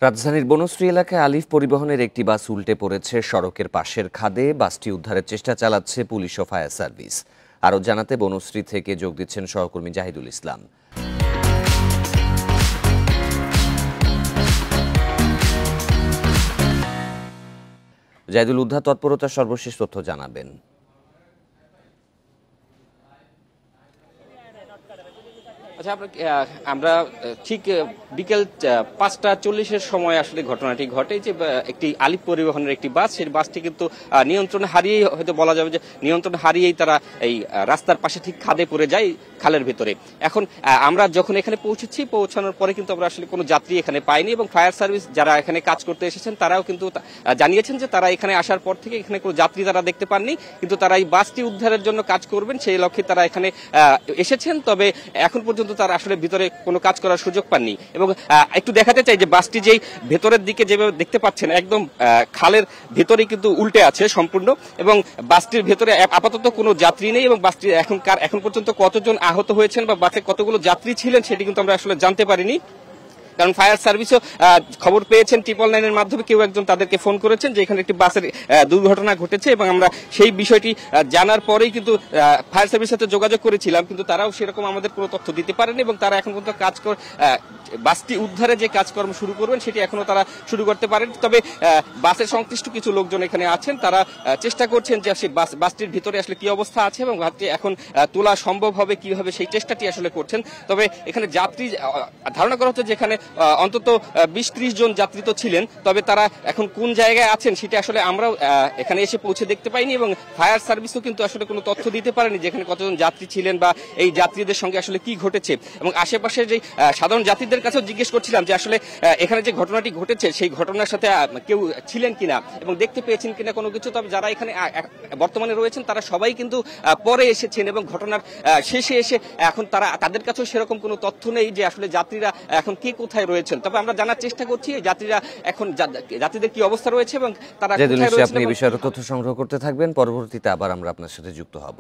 রাজধানীর বনশ্রী এলাকায় আলিফ পরিবহনের একটি বাস উল্টে পড়েছে সড়কের পাশের খাদে। বাসটি উদ্ধারের চেষ্টা চালাচ্ছে পুলিশ ও ফায়ার সার্ভিস। আরও জানাতে বনশ্রী থেকে যোগ দিচ্ছেন সহকর্মী জাহিদুল ইসলাম। জাহিদুল, উদ্ধার তৎপরতার সর্বশেষ তথ্য জানাবেন। আচ্ছা, আমরা ঠিক বিকেল ৫টা ৪০-এর সময় আসলে ঘটনাটি ঘটে যে একটি আলিফ পরিবহনের একটি বাস, সেই বাসটি কিন্তু নিয়ন্ত্রণ হারিয়েই, হয়তো বলা যাবে যে নিয়ন্ত্রণ হারিয়েই তারা এই রাস্তার পাশে ঠিক খাদে পড়ে যায়, খালের ভেতরে। এখন আমরা যখন এখানে পৌঁছানোর পরে কিন্তু আমরা আসলে কোনো যাত্রী এখানে পাইনি, এবং ফায়ার সার্ভিস যারা এখানে কাজ করতে এসেছেন তারাও কিন্তু জানিয়েছেন যে তারা এখানে আসার পর থেকে এখানে কোনো যাত্রী তারা দেখতে পাননি, কিন্তু তারা এই বাসটি উদ্ধারের জন্য কাজ করবেন সেই লক্ষ্যে তারা এখানে এসেছেন। তবে এখন পর্যন্ত তারা আসলে ভিতরে কোনো কাজ করার সুযোগ পাননি। এবং একটু দেখাতে চাই যে বাসটি যেই ভেতরের দিকে যেভাবে দেখতে পাচ্ছেন, একদম খালের ভেতরেই কিন্তু উল্টে আছে সম্পূর্ণ, এবং বাসটির ভেতরে আপাতত কোনো যাত্রী নেই, এবং বাসটি এখন পর্যন্ত কতজন আহত হয়েছেন বা বাসে কতগুলো যাত্রী ছিলেন সেটি কিন্তু আমরা আসলে জানতে পারিনি। কারণ ফায়ার সার্ভিসও খবর পেয়েছেন 999-এর মাধ্যমে, কেউ একজন তাদেরকে ফোন করেছেন যে এখানে একটি বাসের দুর্ঘটনা ঘটেছে, এবং আমরা সেই বিষয়টি জানার পরেই কিন্তু ফায়ার সার্ভিসের সাথে যোগাযোগ করেছিলাম, কিন্তু তারাও সেরকম আমাদের কোনো তথ্য দিতে পারেনি, এবং তারা এখন পর্যন্ত বাসটি উদ্ধারে যে কাজকর্ম শুরু করবেন সেটি এখনো তারা শুরু করতে পারেন। তবে বাসের সংশ্লিষ্ট কিছু লোকজন এখানে আছেন, তারা চেষ্টা করছেন যে সেই বাসটির ভিতরে আসলে কি অবস্থা আছে এবং বাসটি এখন তোলা সম্ভব হবে কিভাবে সেই চেষ্টাটি আসলে করছেন। তবে এখানে যাত্রী ধারণা করা হচ্ছে যে এখানে অন্তত 20-30 জন যাত্রী তো ছিলেন, তবে তারা এখন কোন জায়গায় আছেন সেটা আসলে আমরাও এখানে এসে পৌঁছে দেখতে পাইনি, এবং ফায়ার সার্ভিসও কিন্তু আসলে কোনো তথ্য দিতে পারেনি যে এখানে কতজন যাত্রী ছিলেন বা এই যাত্রীদের সঙ্গে আসলে কি ঘটেছে। এবং আশেপাশে যে সাধারণ যাত্রীদের কাছেও জিজ্ঞেস করছিলাম যে আসলে এখানে যে ঘটনাটি ঘটেছে সেই ঘটনার সাথে কেউ ছিলেন কিনা এবং দেখতে পেয়েছেন কিনা কোনো কিছু। তবে যারা এখানে বর্তমানে রয়েছেন তারা সবাই কিন্তু পরে এসেছেন, এবং ঘটনার শেষে এসে এখন তাদের কাছেও সেরকম কোনো তথ্য নেই যে আসলে যাত্রীরা এখন কে কোথায় রয়েছেন। তবে আমরা জানার চেষ্টা করছি যাত্রীরা এখন যাত্রীদের কি অবস্থা রয়েছে এবং তারা কোথায় রয়েছেন। আপনি এই বিষয়ে তথ্য সংগ্রহ করতে থাকবেন, পরবর্তীতে আবার আমরা আপনার সাথে যুক্ত হব।